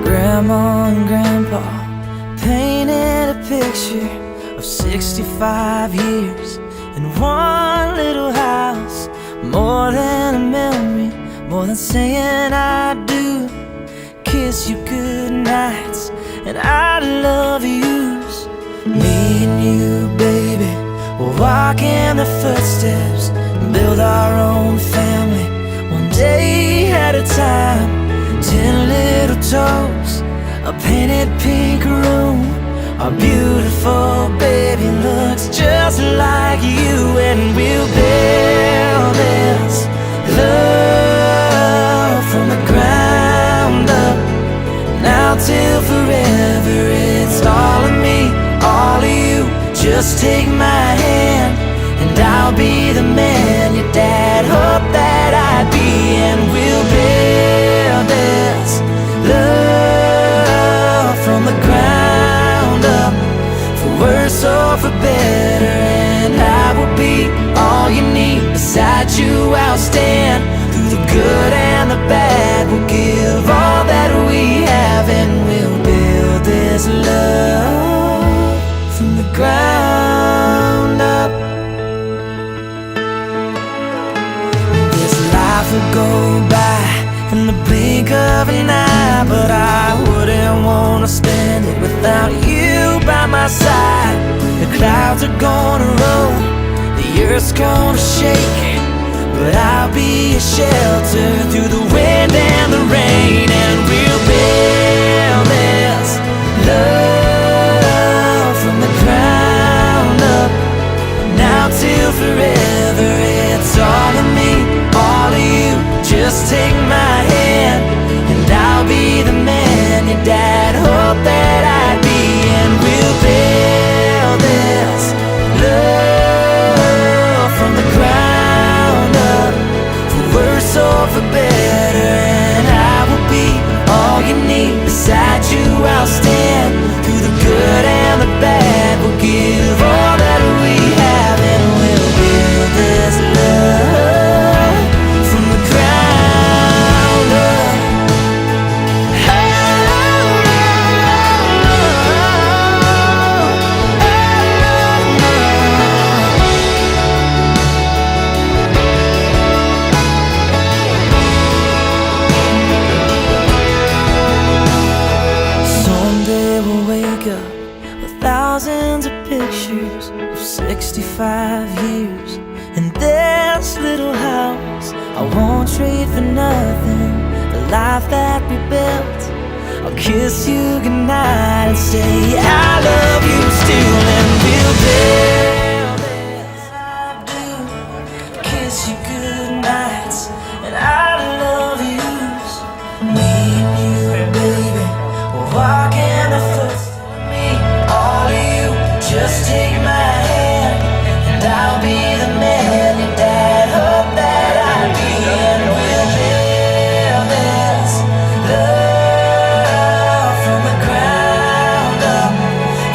Grandma and Grandpa painted a picture of 65 years in one little house. More than a memory, more than saying I do. Kiss you good nights and I love yous. Me and you, baby, we'll walk in the footsteps and build our own family, one day at a time. 10 little toes, a painted pink room. Our beautiful baby looks just like you. And we'll build this love from the ground up. Now till forever, it's all of me, all of you. Just take my hand and I'll be the man your dad hoped that I'd be. And we'll build this love from the ground up, for worse or for better. And I will be all you need. Beside you I'll stand through the good and the bad. We'll give all that we have and we'll build this love from the ground up. This life will go by in the blink of an eye, but I wouldn't want to spend it without you by my side. The clouds are gonna roll, the earth's gonna shake, but I'll be a shelter through the wind and the rain. And we'll build this love from the ground up. Now till forever, it's all of me, all of you. Just take my hand and I'll be the man your dad hoped that I'd be. And we'll build this love from the ground up, for worse or for better. And I will be all you need. Beside you I'll stand through the good and the bad. We'll give all that we have and we'll build this love from the ground up. Someday we'll wake up with thousands of pictures of 65 years in this little house. I won't trade for nothing the life that we built. I'll kiss you goodnight and say I love you still. And we'll build this I do. Kiss you good nights and I love yous. Me and you, baby, we'll walk in the footsteps of me, all of you. Just take my hand and I'll be the man your dad hoped that I'd be. And we'll build this love from the ground up,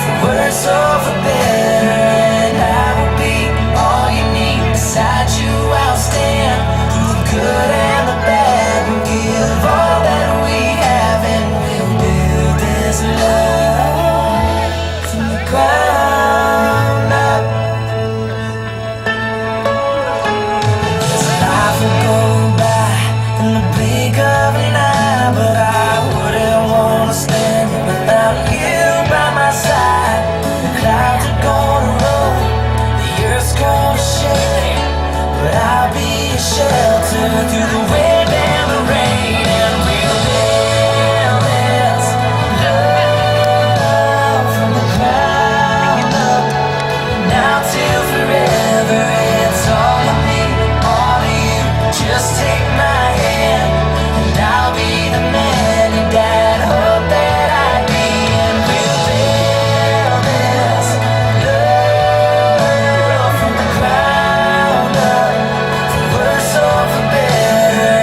for worse or for better. And I will be all you need. Beside you I'll stand through the good and the bad. We'll give all that we have and we'll build this love from the ground up. This life will go by in the blink of an eye, but I wouldn't want to spend it without you by my side. The clouds are gonna roll, the earth's gonna shake, but I'll be a shelter through the wind and the rain. And we'll build this love from the ground up. Now till forever, it's all of me, all of you. Just take my hand and I'll be the man your dad hoped that I'd be. And we'll build this love from the ground up, for worse or for better.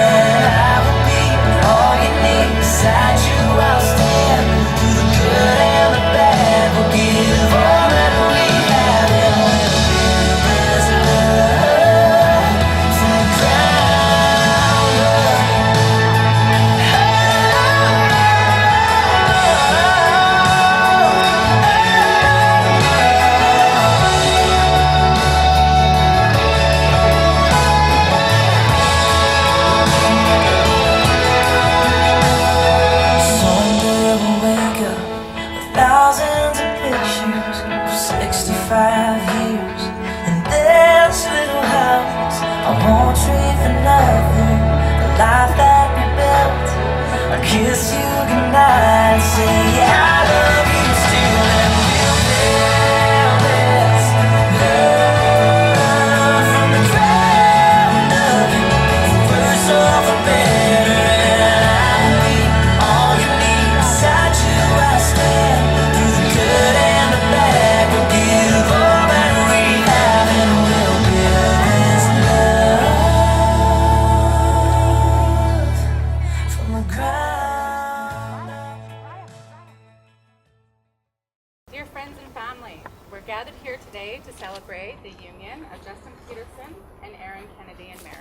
years in this little house. I won't trade for nothing the life that we built. I'll kiss you goodnight and say I love you still, and we'll build this love from the ground up. Worse off or better, and I'll be all you need. Beside you I stand, through the good and the bad. We'll give all that we have, and we'll build this love from the ground up. Dear friends and family, we're gathered here today to celebrate the union of Justin Peterson and Erin Kennedy in marriage.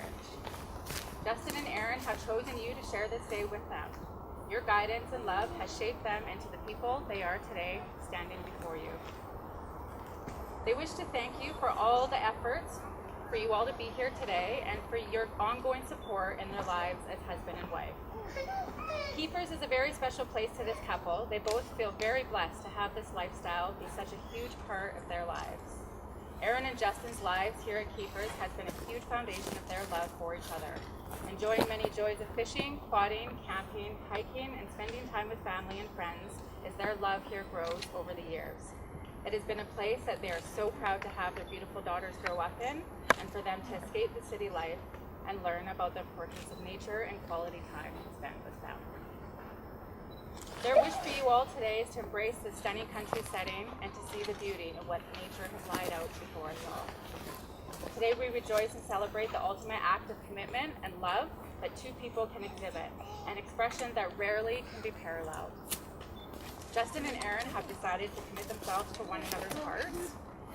Justin and Erin have chosen you to share this day with them. Your guidance and love has shaped them into the people they are today, standing before you. They wish to thank you for all the efforts for you all to be here today and for your ongoing support in their lives as husband and wife. Keepers is a very special place to this couple. They both feel very blessed to have this lifestyle be such a huge part of their lives. Erin and Justin's lives here at Keepers has been a huge foundation of their love for each other. Enjoying many joys of fishing, quadding, camping, hiking, and spending time with family and friends as their love here grows over the years. It has been a place that they are so proud to have their beautiful daughters grow up in, and for them to escape the city life and learn about the importance of nature and quality time spent with them. Their wish for you all today is to embrace the stunning country setting and to see the beauty of what nature has laid out before us all. Today we rejoice and celebrate the ultimate act of commitment and love that two people can exhibit, an expression that rarely can be paralleled. Justin and Erin have decided to commit themselves to one another's hearts,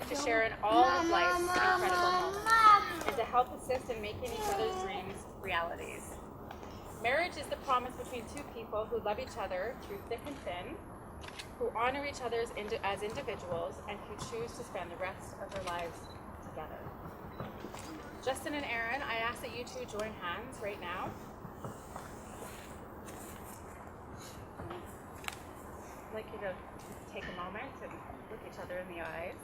to share in all of life's incredible moments, and to help assist in making each other's dreams realities. Marriage is the promise between two people who love each other through thick and thin, who honor each other as individuals, and who choose to spend the rest of their lives together. Justin and Erin, I ask that you two join hands right now. I'd like you to take a moment and look each other in the eyes.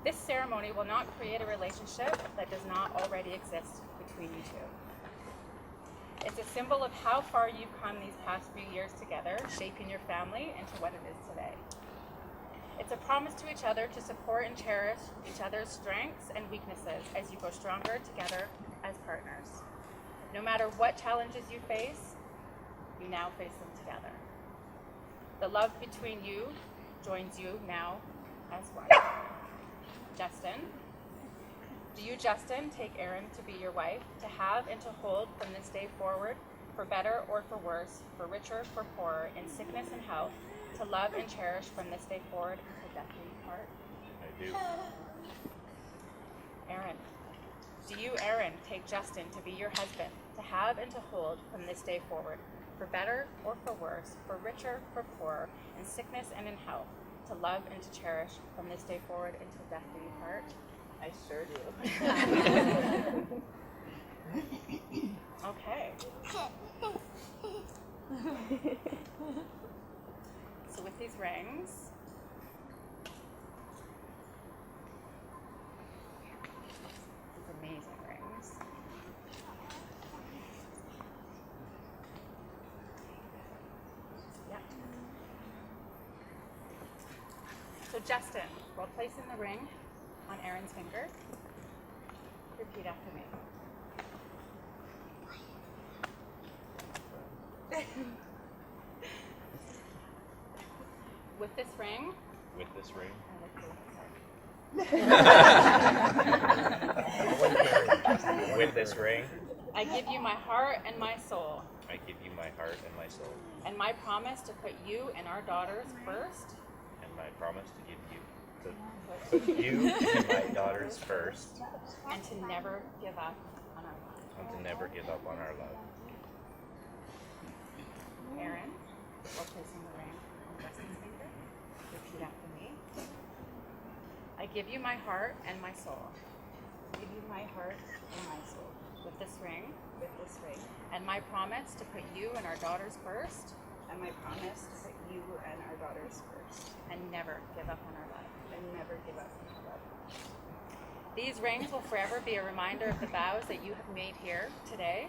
This ceremony will not create a relationship that does not already exist between you two. It's a symbol of how far you've come these past few years together, shaping your family into what it is today. It's a promise to each other to support and cherish each other's strengths and weaknesses as you grow stronger together as partners. No matter what challenges you face, you now face them together. The love between you joins you now as one. Justin, do you, Justin, take Erin to be your wife, to have and to hold from this day forward, for better or for worse, for richer, for poorer, in sickness and health, to love and cherish from this day forward until death do you part? I do. Erin, do you, Erin, take Justin to be your husband, to have and to hold from this day forward, for better or for worse, for richer, for poorer, in sickness and in health, to love and to cherish from this day forward until death do you part? I sure do. Okay. So with these rings, these amazing rings, yep. So Justin, while placing the ring on Erin's finger, repeat after me. With this ring, With this ring, I with this ring, give you my heart and my soul, I give you my heart and my soul, and my promise to put you and our daughters first, and my promise to give you to put you and my daughters first, and to never give up on our love. and to never give up on our love. Erin, while placing the ring on Justin's finger, repeat after me. I give you my heart and my soul. I give you my heart and my soul. With this ring, and my promise to put you and our daughters first, And my promise to put you and our daughters first. and never give up on our love. ever give us any love. These rings will forever be a reminder of the vows that you have made here today,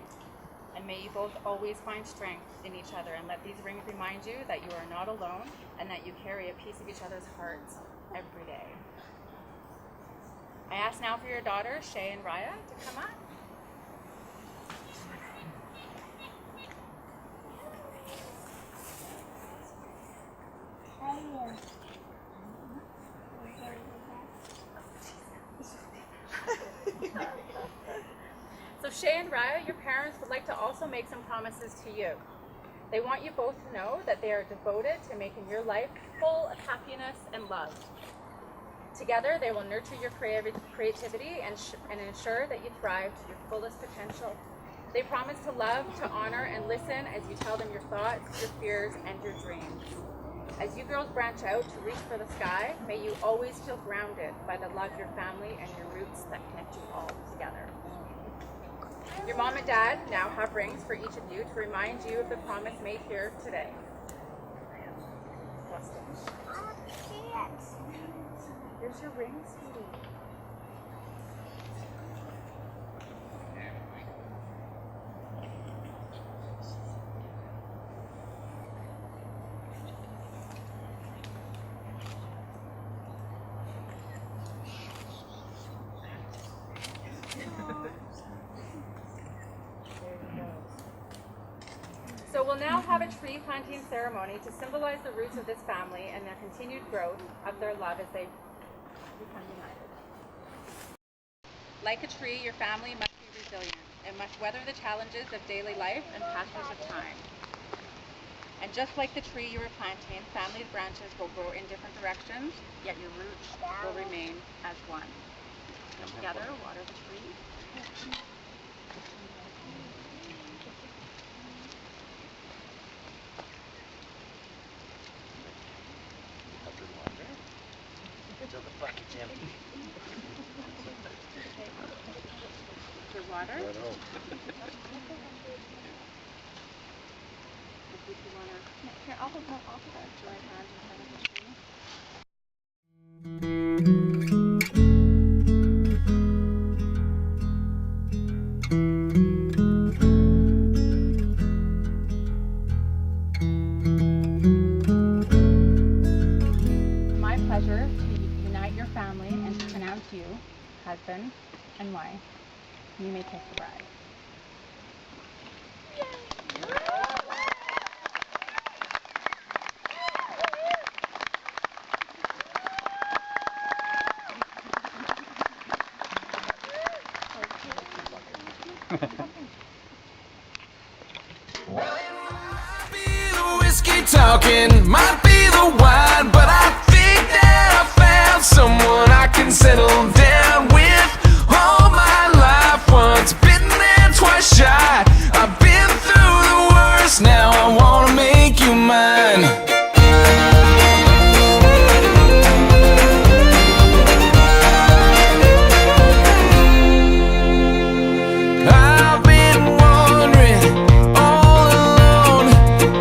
and may you both always find strength in each other, and let these rings remind you that you are not alone and that you carry a piece of each other's hearts every day. I ask now for your daughters, Shay and Raya, to come up. So Shay and Raya, your parents would like to also make some promises to you. They want you both to know that they are devoted to making your life full of happiness and love. Together, they will nurture your creativity and ensure that you thrive to your fullest potential. They promise to love, to honor, and listen as you tell them your thoughts, your fears, and your dreams. As you girls branch out to reach for the sky, may you always feel grounded by the love of your family and your roots that connect you all together. Your mom and dad now have rings for each of you to remind you of the promise made here today. Here's your ring, sweetie. So we'll now have a tree planting ceremony to symbolize the roots of this family and their continued growth of their love as they become united. Like a tree, your family must be resilient and must weather the challenges of daily life and passage of time. And just like the tree you were planting, family branches will grow in different directions, yet your roots will remain as one. Come together, water the tree. Until the bucket's empty. Your water. Right on. If you want to, here, I'll hold that joint hand in front of the tree. My pleasure to unite your family and to pronounce you husband and wife. You may kiss the bride. Well, it might be the whiskey talking, might be the wine, but I think that I found someone I can settle down with. All my life, once bitten and twice shy. I've been through the worst, now I wanna make you mine. I've been wandering all alone.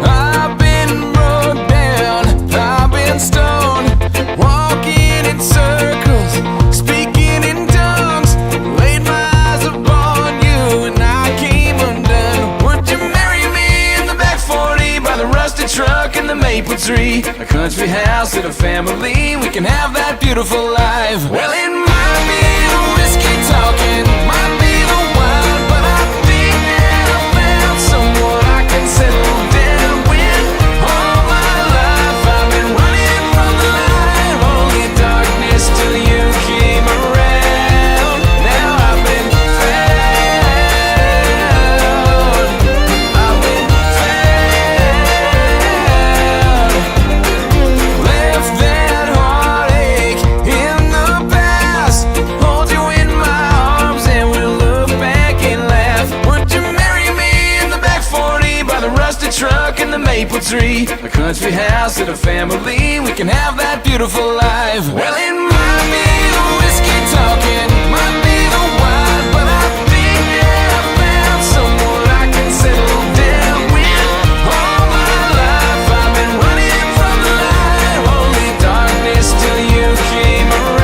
I've been broke down, I've been stoned, walking in circles, speaking in tongues. Laid my eyes upon you and I came undone. Would you marry me in the back 40 by the rusted truck and the maple tree? A country house and a family, we can have that beautiful life. Well, it might be the whiskey talking, might be the wine, but I think that I found someone I can settle down with. All my life I've been running from the light, only darkness till you came around. Now I've been found, I've been found. Left that heartache in the past, hold you in my arms and we'll look back and laugh. Would you marry me in the back 40 by the rusted truck and the maple tree? A country house and a family, we can have that beautiful life. Well, it might be the whiskey talking, might be the wine, but I think that I found someone I can settle down with. All my life I've been running from the light, only darkness till you came around.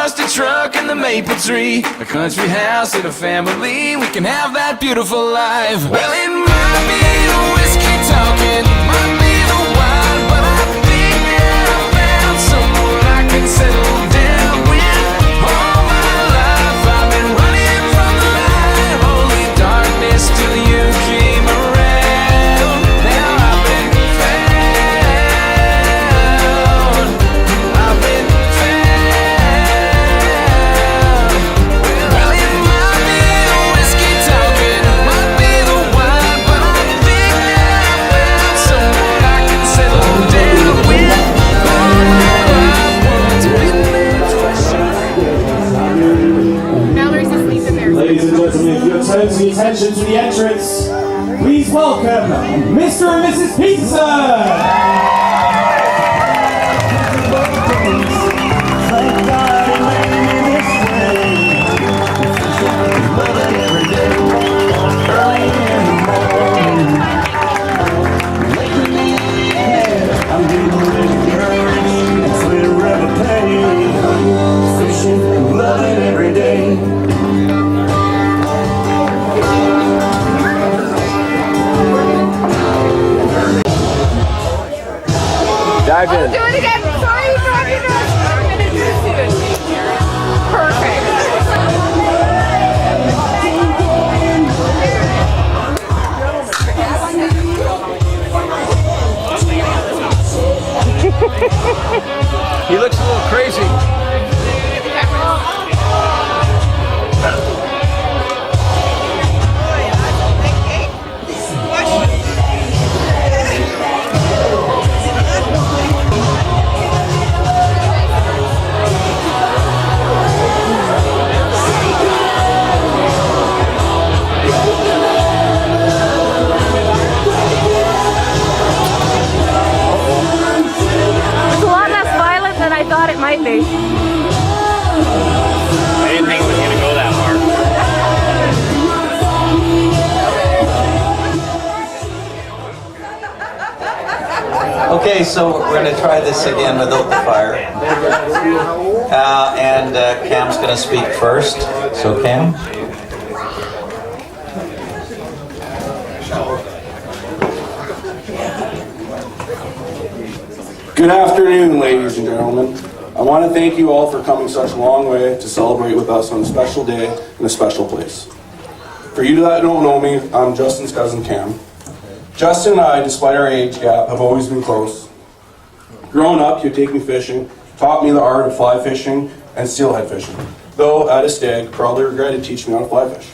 rusty truck and the maple tree, a country house and a family. We can have that beautiful life. Well, it might be the whiskey talking, might be the wine, but I think that I found someone I can settle down with. All my life I've been running from the light, holy darkness till you came around. Now I've been found. I've been found. Well, it might be the whiskey talking, might be the wine, but I think that I found someone I can settle down with. All my life once been there twice shy. Valerie's asleep in there. Ladies and gentlemen, if you have turned the attention to the entrance, please welcome Mr. and Mrs. Peterson! Dive in. Do it again. Sorry, I'm gonna do it soon. Perfect. He looks a little crazy. It's a lot less violent than I thought it might be. I didn't think it was gonna go that far. Okay, so we're going to try this again without the fire. Cam's going to speak first. So Cam? Good afternoon, ladies and gentlemen. I want to thank you all for coming such a long way to celebrate with us on a special day in a special place. For you that don't know me, I'm Justin's cousin Cam. Justin and I, despite our age gap, have always been close. Growing up, he'd take me fishing, taught me the art of fly fishing and steelhead fishing. Though, at a stag, probably regretted teaching me how to fly fish.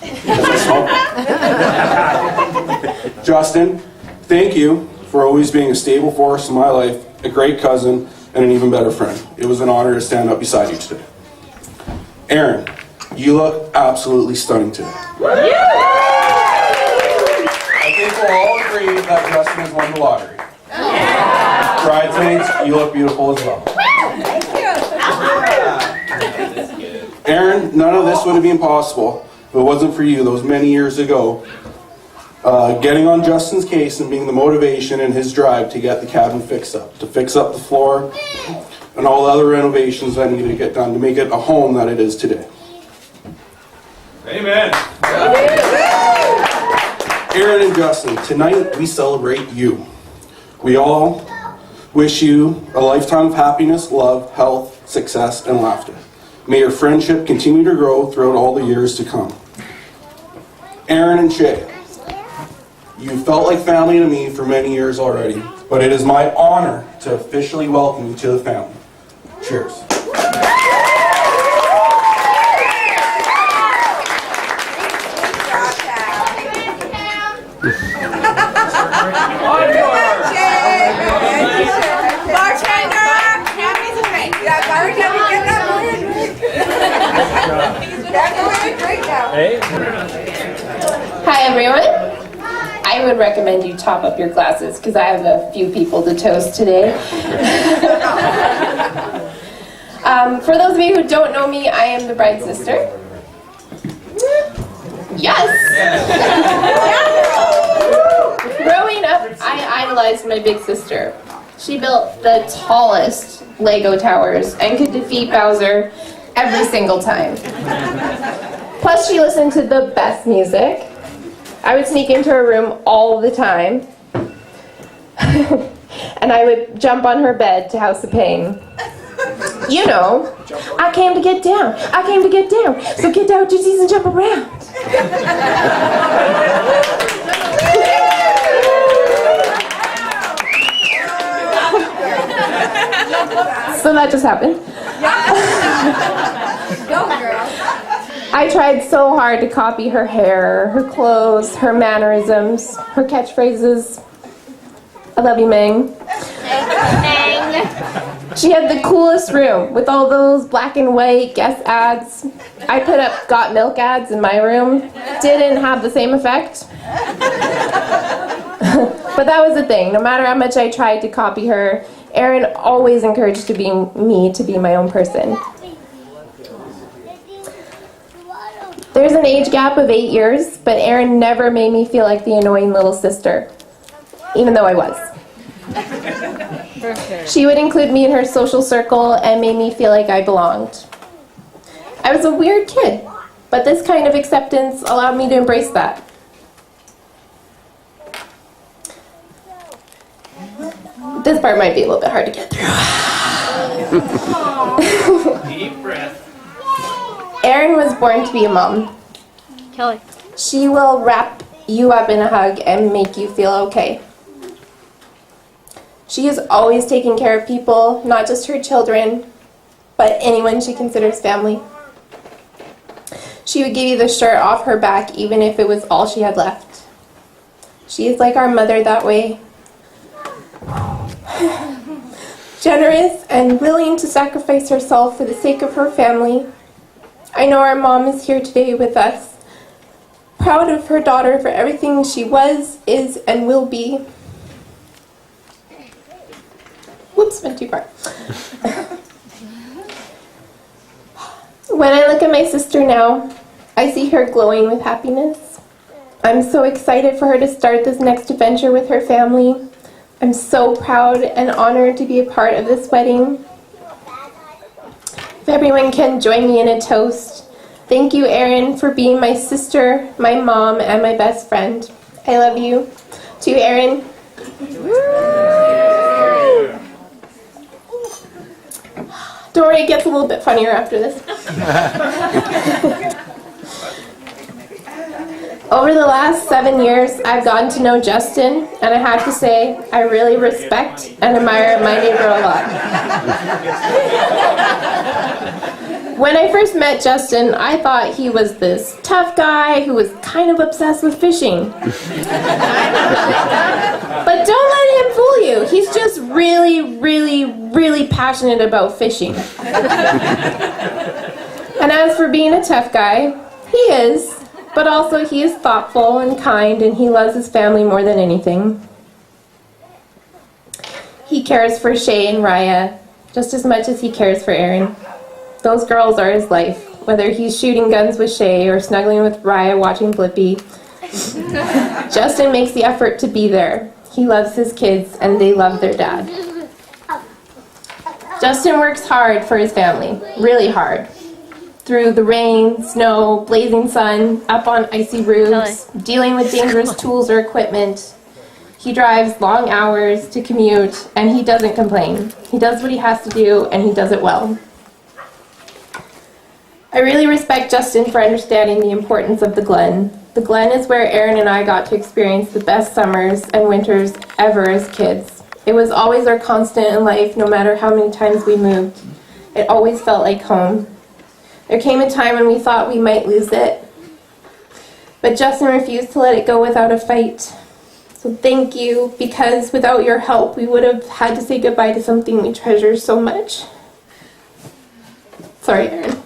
Justin, thank you for always being a stable force in my life, a great cousin, and an even better friend. It was an honor to stand up beside you today. Erin, you look absolutely stunning today. I think we'll all agree that Justin has won the lottery. Bridesmaids, you look beautiful as well. Erin, none of this would have been possible if it wasn't for you those many years ago. Getting on Justin's case and being the motivation in his drive to get the cabin fixed up, to fix up the floor and all the other renovations that needed to get done to make it a home that it is today. Amen. Erin and Justin, tonight we celebrate you. We all wish you a lifetime of happiness, love, health, success, and laughter. May your friendship continue to grow throughout all the years to come. Erin and Shay, you felt like family to me for many years already, but it is my honor to officially welcome you to the family. Cheers. Hi everyone. I would recommend you top up your glasses because I have a few people to toast today. For those of you who don't know me, I am the bride's sister. Yes! Growing up, I idolized my big sister. She built the tallest Lego towers and could defeat Bowser every single time. Plus, she listened to the best music. I would sneak into her room all the time. And I would jump on her bed to House of Pain. You know, I came to get down. I came to get down. So get down with your knees and jump around. So that just happened. Go, girl. I tried so hard to copy her hair, her clothes, her mannerisms, her catchphrases. I love you, Meng. She had the coolest room with all those black and white guest ads. I put up got milk ads in my room. Didn't have the same effect. But that was the thing. No matter how much I tried to copy her, Erin always encouraged me to be my own person. There's an age gap of 8 years, but Erin never made me feel like the annoying little sister, even though I was. She would include me in her social circle and made me feel like I belonged. I was a weird kid, but this kind of acceptance allowed me to embrace that. This part might be a little bit hard to get through. Deep breath. Erin was born to be a mom. Kelly. She will wrap you up in a hug and make you feel okay. She is always taking care of people, not just her children, but anyone she considers family. She would give you the shirt off her back even if it was all she had left. She is like our mother that way. Generous and willing to sacrifice herself for the sake of her family. I know our mom is here today with us, proud of her daughter for everything she was, is, and will be. Whoops, went too far. When I look at my sister now, I see her glowing with happiness. I'm so excited for her to start this next adventure with her family. I'm so proud and honored to be a part of this wedding. If everyone can join me in a toast. Thank you, Erin, for being my sister, my mom, and my best friend. I love you. To Erin. Don't worry, it gets a little bit funnier after this. Over the last 7 years, I've gotten to know Justin, and I have to say, I really respect and admire my neighbor a lot. When I first met Justin, I thought he was this tough guy who was kind of obsessed with fishing. But don't let him fool you. He's just really, really, really passionate about fishing. And as for being a tough guy, he is. But also he is thoughtful and kind, and he loves his family more than anything. He cares for Shay and Raya just as much as he cares for Erin. Those girls are his life, whether he's shooting guns with Shay or snuggling with Raya watching Blippi. Justin makes the effort to be there. He loves his kids, and they love their dad. Justin works hard for his family, really hard. Through the rain, snow, blazing sun, up on icy roofs, dealing with dangerous tools or equipment. He drives long hours to commute, and he doesn't complain. He does what he has to do, and he does it well. I really respect Justin for understanding the importance of the Glen. The Glen is where Erin and I got to experience the best summers and winters ever as kids. It was always our constant in life, no matter how many times we moved. It always felt like home. There came a time when we thought we might lose it, but Justin refused to let it go without a fight. So thank you, because without your help, we would have had to say goodbye to something we treasure so much. Sorry, Erin.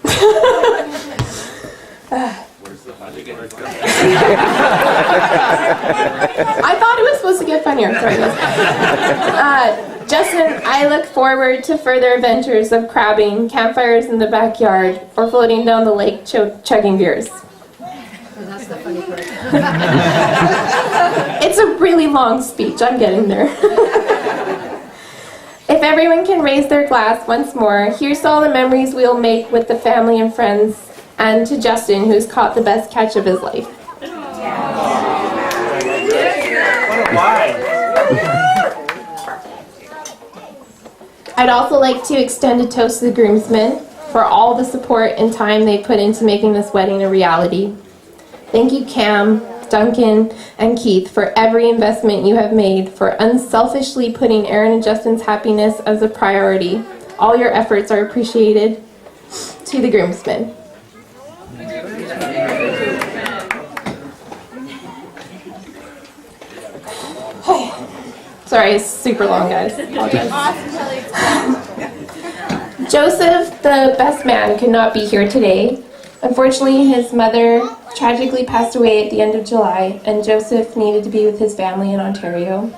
I thought it was supposed to get funnier. Sorry, guys. Justin, I look forward to further adventures of crabbing, campfires in the backyard, or floating down the lake chugging beers. That's the funny part. It's a really long speech. I'm getting there. If If everyone can raise their glass once more, here's to all the memories we'll make with the family and friends, and to Justin, who's caught the best catch of his life. I'd also like to extend a toast to the groomsmen for all the support and time they put into making this wedding a reality. Thank you, Cam, Duncan, and Keith, for every investment you have made, for unselfishly putting Erin and Justin's happiness as a priority. All your efforts are appreciated. To the groomsmen. Sorry, it's super long, guys. Joseph, the best man, could not be here today. Unfortunately, his mother tragically passed away at the end of July, and Joseph needed to be with his family in Ontario.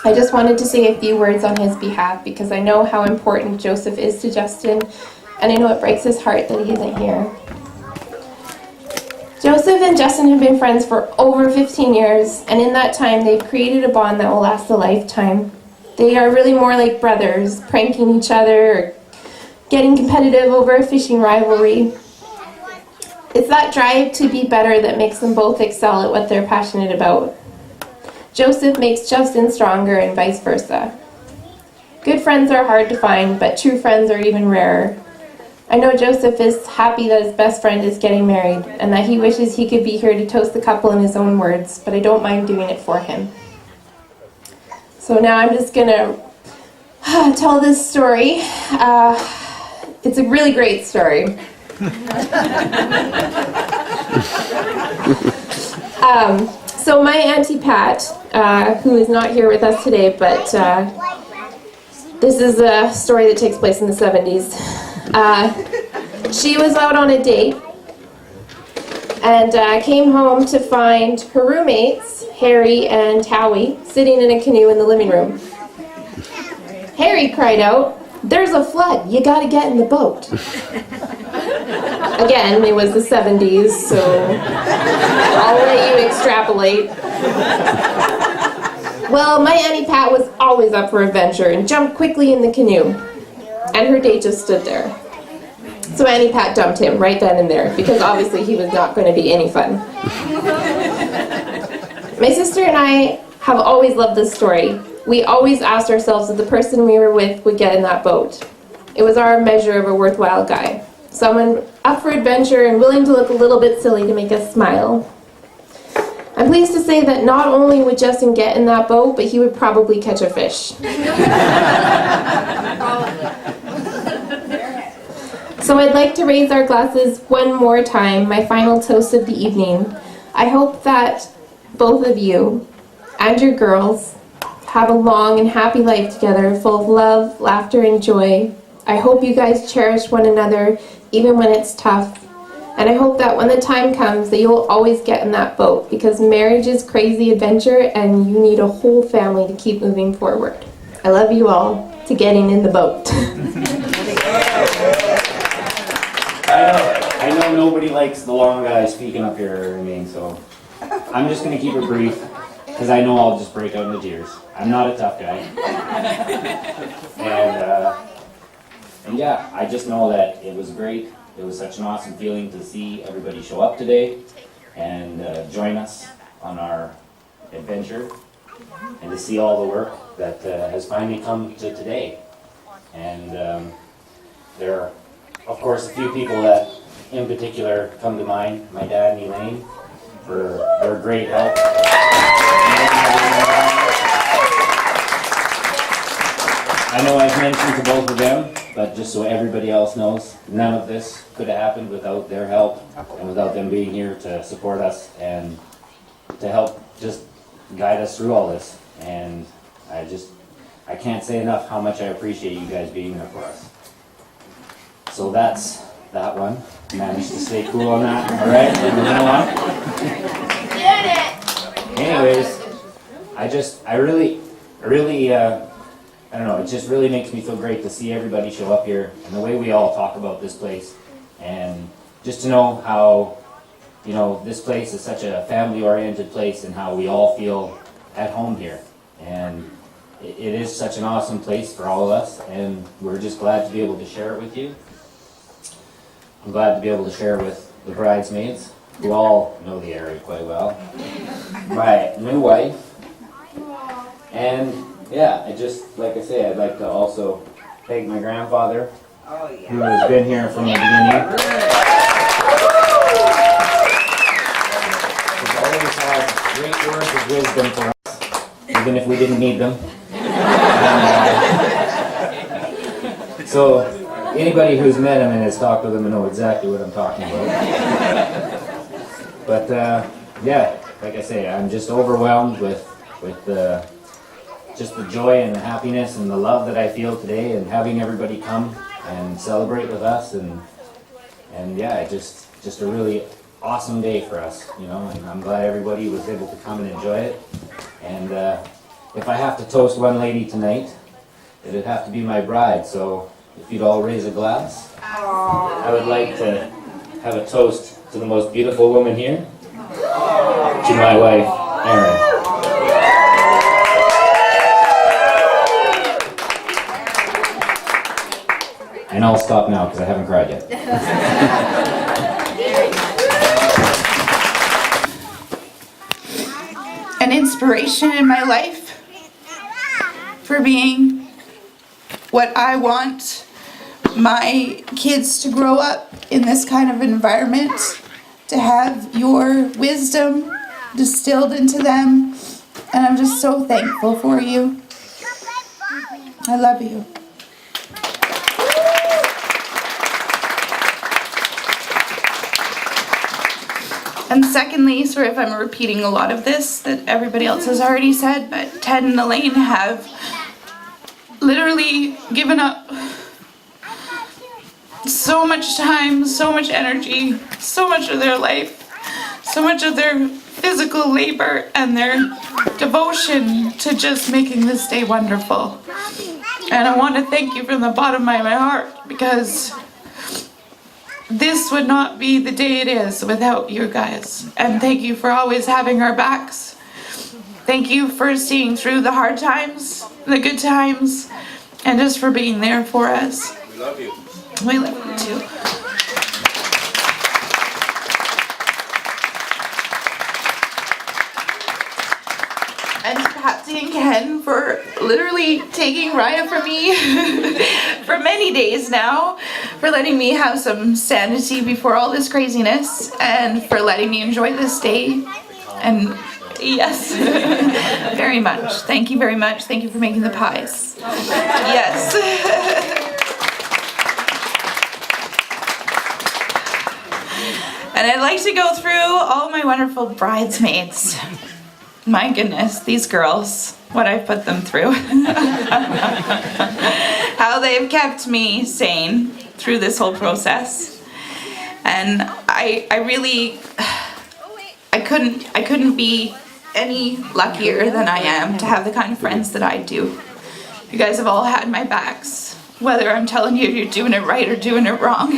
I just wanted to say a few words on his behalf because I know how important Joseph is to Justin, and I know it breaks his heart that he isn't here. Joseph and Justin have been friends for over 15 years, and in that time they've created a bond that will last a lifetime. They are really more like brothers, pranking each other or getting competitive over a fishing rivalry. It's that drive to be better that makes them both excel at what they're passionate about. Joseph makes Justin stronger and vice versa. Good friends are hard to find, but true friends are even rarer. I know Joseph is happy that his best friend is getting married and that he wishes he could be here to toast the couple in his own words, but I don't mind doing it for him. So now I'm just going to tell this story. It's a really great story. So my Auntie Pat, who is not here with us today, but this is a story that takes place in the 70s. She was out on a date and came home to find her roommates, Harry and Howie, sitting in a canoe in the living room. Harry cried out, "There's a flood, you gotta get in the boat." Again, it was the 70s, so I'll let you extrapolate. Well, my Auntie Pat was always up for adventure and jumped quickly in the canoe, and her date just stood there. So Auntie Pat dumped him right then and there, because obviously he was not going to be any fun. My sister and I have always loved this story. We always asked ourselves if the person we were with would get in that boat. It was our measure of a worthwhile guy. Someone up for adventure and willing to look a little bit silly to make us smile. I'm pleased to say that not only would Justin get in that boat, but he would probably catch a fish. So I'd like to raise our glasses one more time, my final toast of the evening. I hope that both of you and your girls have a long and happy life together, full of love, laughter, and joy. I hope you guys cherish one another, even when it's tough. And I hope that when the time comes that you'll always get in that boat, because marriage is crazy adventure and you need a whole family to keep moving forward. I love you all. To getting in the boat. I know nobody likes the long guy speaking up here or anything, so I'm just going to keep it brief, because I know I'll just break out into tears. I'm not a tough guy. And yeah, I just know that it was great. It was such an awesome feeling to see everybody show up today and join us on our adventure, and to see all the work that has finally come to today. And there are, of course, a few people that in particular come to mind. My dad and Elaine for their great help. I know I've mentioned to both of them, but just so everybody else knows, none of this could have happened without their help and without them being here to support us and to help just guide us through all this. And I can't say enough how much I appreciate you guys being there for us. So that's that one. Managed to stay cool on that. All right, moving on. Anyways, I really, I don't know, it just really makes me feel great to see everybody show up here and the way we all talk about this place, and just to know how, this place is such a family-oriented place and how we all feel at home here. And it is such an awesome place for all of us, and we're just glad to be able to share it with you. I'm glad to be able to share with the bridesmaids, who all know the area quite well, my new wife, and yeah, like I say, I'd like to also thank my grandfather, who has been here from the beginning. He's always had great words of wisdom for us, even if we didn't need them. So anybody who's met him and has talked with him will know exactly what I'm talking about. But yeah, like I say, I'm just overwhelmed with just the joy and the happiness and the love that I feel today, and having everybody come and celebrate with us, and yeah, just a really awesome day for us, you know, and I'm glad everybody was able to come and enjoy it. And if I have to toast one lady tonight, it'd have to be my bride, so if you'd all raise a glass, I would like to have a toast to the most beautiful woman here, to my wife, Erin. And I'll stop now because I haven't cried yet. An inspiration in my life for being what I want my kids to grow up in, this kind of environment, to have your wisdom distilled into them, and I'm just so thankful for you. I love you. And secondly, sorry if I'm repeating a lot of this that everybody else has already said, but Ted and Elaine have literally given up so much time, so much energy, so much of their life, so much of their physical labor and their devotion to just making this day wonderful. And I want to thank you from the bottom of my heart, because this would not be the day it is without you guys. And thank you for always having our backs. Thank you for seeing through the hard times, the good times, and just for being there for us. We love you. We love you too. And to Patsy and Ken for literally taking Raya from me for many days now, for letting me have some sanity before all this craziness, and for letting me enjoy this day. And yes, very much. Thank you very much. Thank you for making the pies. Yes. And I'd like to go through all my wonderful bridesmaids. My goodness, these girls, what I've put them through. How they've kept me sane through this whole process. And I really, I couldn't be any luckier than I am to have the kind of friends that I do. You guys have all had my backs, whether I'm telling you you're doing it right or doing it wrong.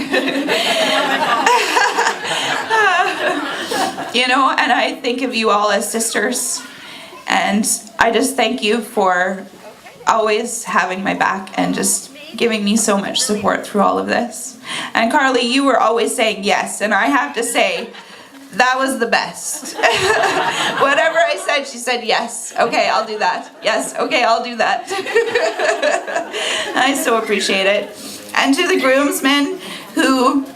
You know, and I think of you all as sisters, and I just thank you for always having my back and just giving me so much support through all of this. And Carly, you were always saying yes, and I have to say, that was the best. Whatever I said, she said yes. Okay, I'll do that. Yes, okay, I'll do that. I so appreciate it. And to the groomsmen who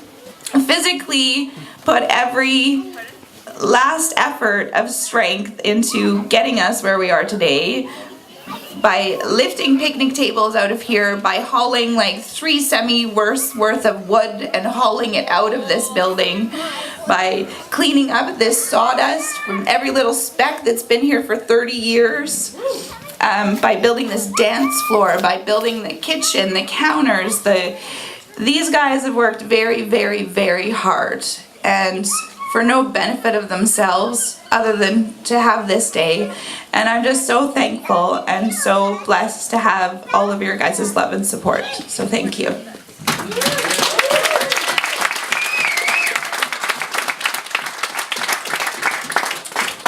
physically put every last effort of strength into getting us where we are today, by lifting picnic tables out of here, by hauling like 3 semi-worths worth of wood and hauling it out of this building, by cleaning up this sawdust from every little speck that's been here for 30 years, by building this dance floor, by building the kitchen, the counters. These guys have worked very, very, very hard, and for no benefit of themselves other than to have this day. And I'm just so thankful and so blessed to have all of your guys' love and support. So thank you.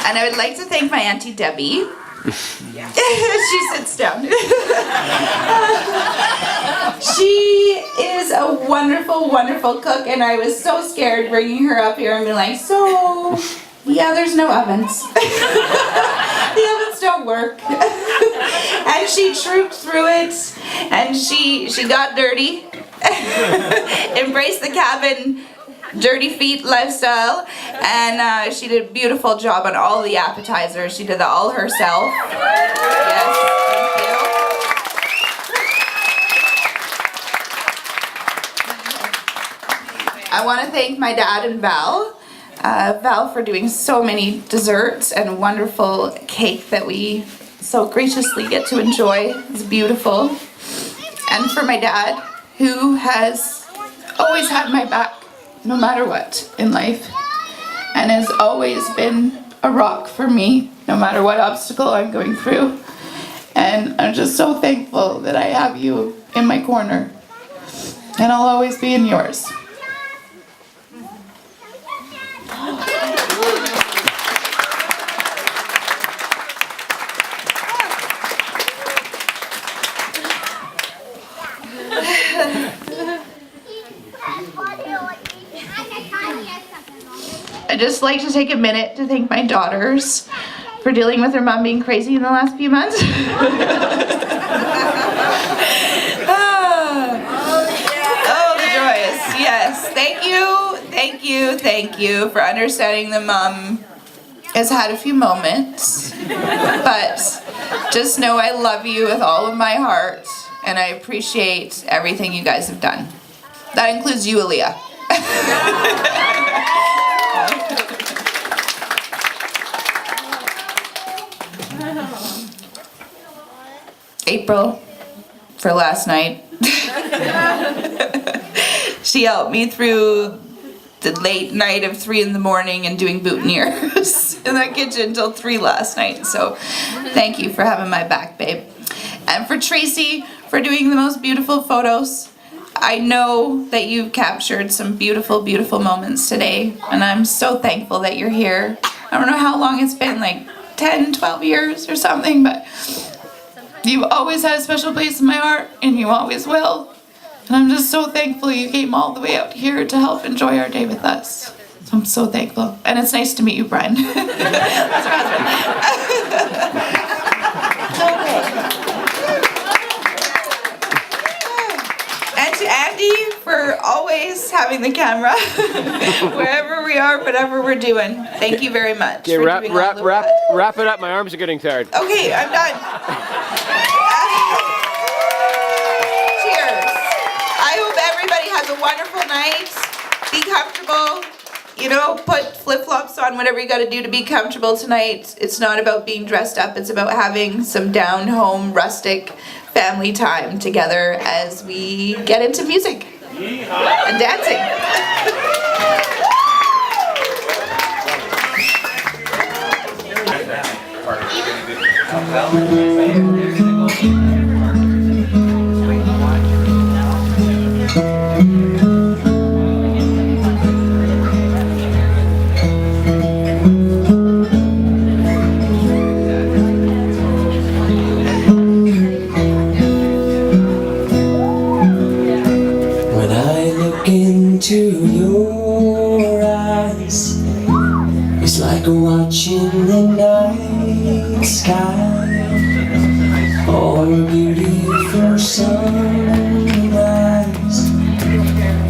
And I would like to thank my Auntie Debbie She sits down. She is a wonderful, wonderful cook, and I was so scared bringing her up here and being like, so, yeah, there's no ovens. The ovens don't work. And she trooped through it, and she got dirty, embraced the cabin dirty feet lifestyle, and she did a beautiful job on all the appetizers. She did that all herself. Yes, thank you. I want to thank my dad and Val. Val for doing so many desserts and wonderful cake that we so graciously get to enjoy. It's beautiful. And for my dad, who has always had my back no matter what in life, and has always been a rock for me no matter what obstacle I'm going through. And I'm just so thankful that I have you in my corner, and I'll always be in yours. I'd just like to take a minute to thank my daughters for dealing with their mom being crazy in the last few months. Oh, the joys. Yes. Thank you for understanding that mom has had a few moments. But just know I love you with all of my heart, and I appreciate everything you guys have done. That includes you, Aaliyah. April, for last night. She helped me through the late night of 3 in the morning and doing boutonnieres in that kitchen till 3 last night. So thank you for having my back, babe. And for Tracy, for doing the most beautiful photos. I know that you've captured some beautiful, beautiful moments today, and I'm so thankful that you're here. I don't know how long it's been, like 10, 12 years or something, but you've always had a special place in my heart, and you always will. And I'm just so thankful you came all the way out here to help enjoy our day with us. So I'm so thankful. And it's nice to meet you, Brian. That's her husband. And to Andy for always having the camera wherever we are, whatever we're doing. Thank you very much. Okay, wrap it up. My arms are getting tired. Okay, I'm done. Cheers. I hope everybody has a wonderful night. Be comfortable. You know, put flip-flops on, whatever you gotta do to be comfortable tonight. It's not about being dressed up. It's about having some down-home, rustic family time together as we get into music and dancing. Into your eyes, it's like watching the night sky, or a beautiful sunrise,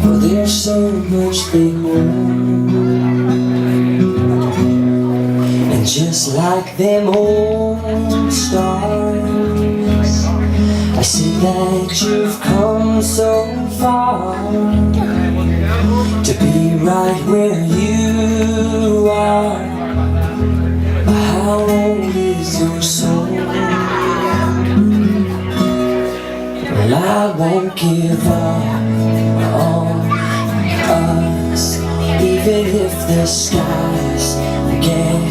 for there's so much they hold. And just like them old stars, I see that you've come so far to be right where you are. How old is your soul? Well, I won't give up on us, even if the skies get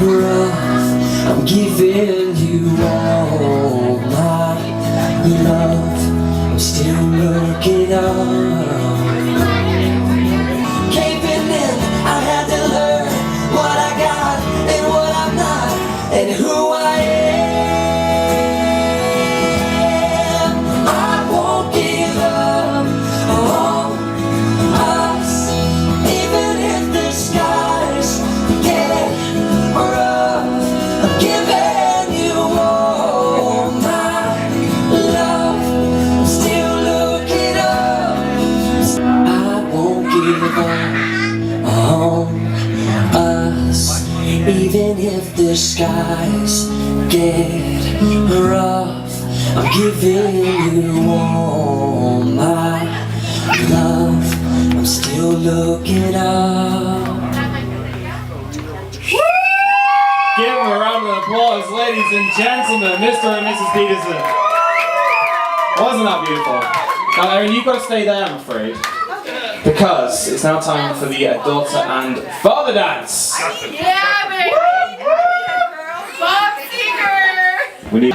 rough. I'm giving you all my love. I'm still looking up. And who I am. even if the skies get rough, I'm giving you all my love. I'm still looking up. Give him a round of applause, ladies and gentlemen, Mr. and Mrs. Peterson. Wasn't that beautiful? Now, Erin, you've got to stay there, I'm afraid. Because it's now time for the daughter and father dance. Yeah, baby! Bob Seeger! We need.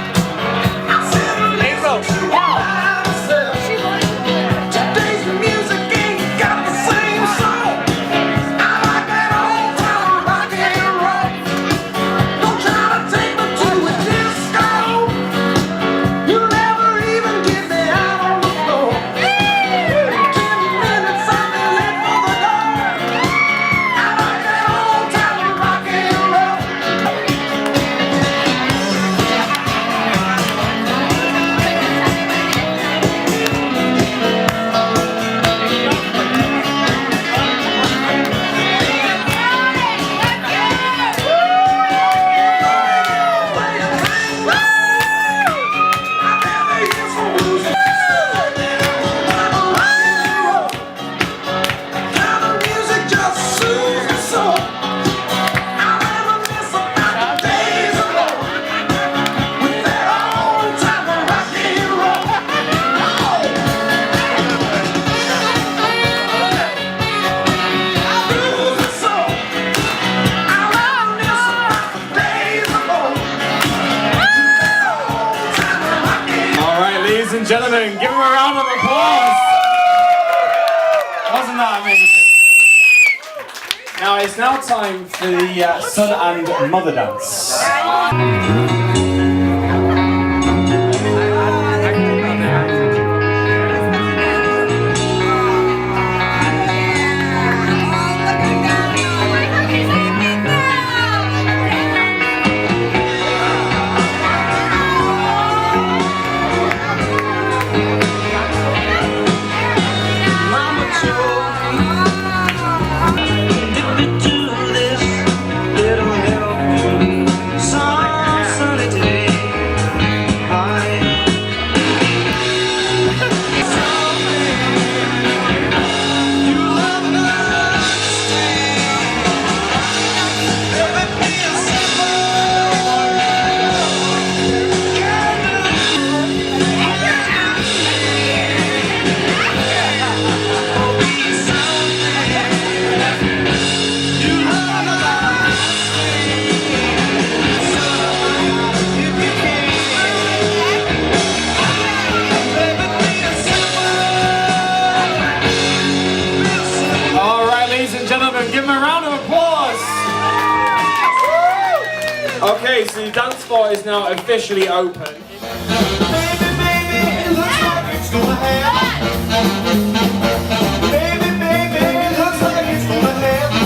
Ladies and gentlemen, give him a round of applause. Wasn't that amazing? Now it's now time for the son and mother dance. Give him a round of applause. Okay, so the dance floor is now officially open. Baby, baby, it looks like it's gonna happen. Baby, baby, it looks like it's gonna happen.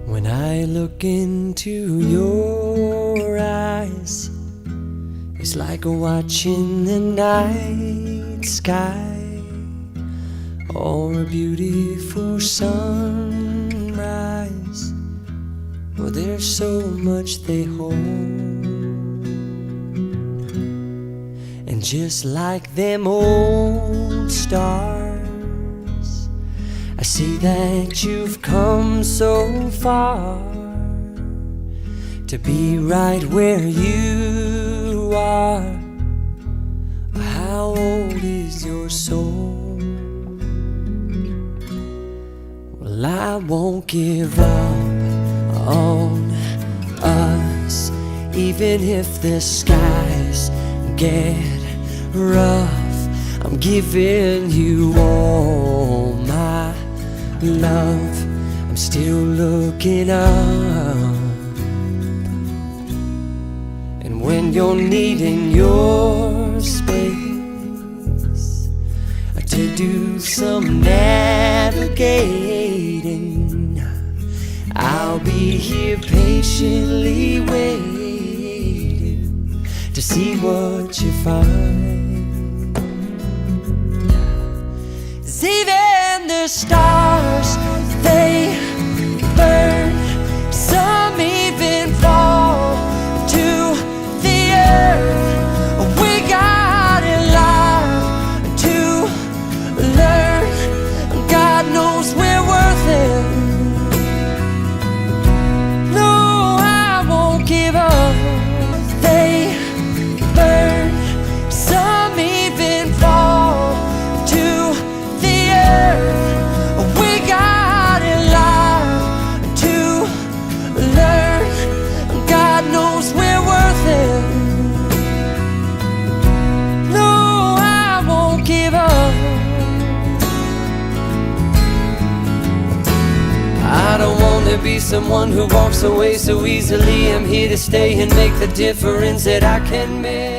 When I look into your eyes, it's like watching the night sky or a beautiful sunrise. Well, there's so much they hold, and just like them old stars, I see that you've come so far to be right where you are. How old is your soul? Well, I won't give up on us, even if the skies get rough. I'm giving you all my love. I'm still looking up. And when you're needing your space to do some navigating, I'll be here patiently waiting to see what you find. 'Cause even the stars, they burn, some even fall to the earth. We got a lot to learn. God knows we're worth it. No, I won't give up. They burn, some even fall to the earth. We got a lot to learn. God knows we're worth it. No, I won't give up. I don't want to be someone who walks away so easily. I'm here to stay and make the difference that I can make.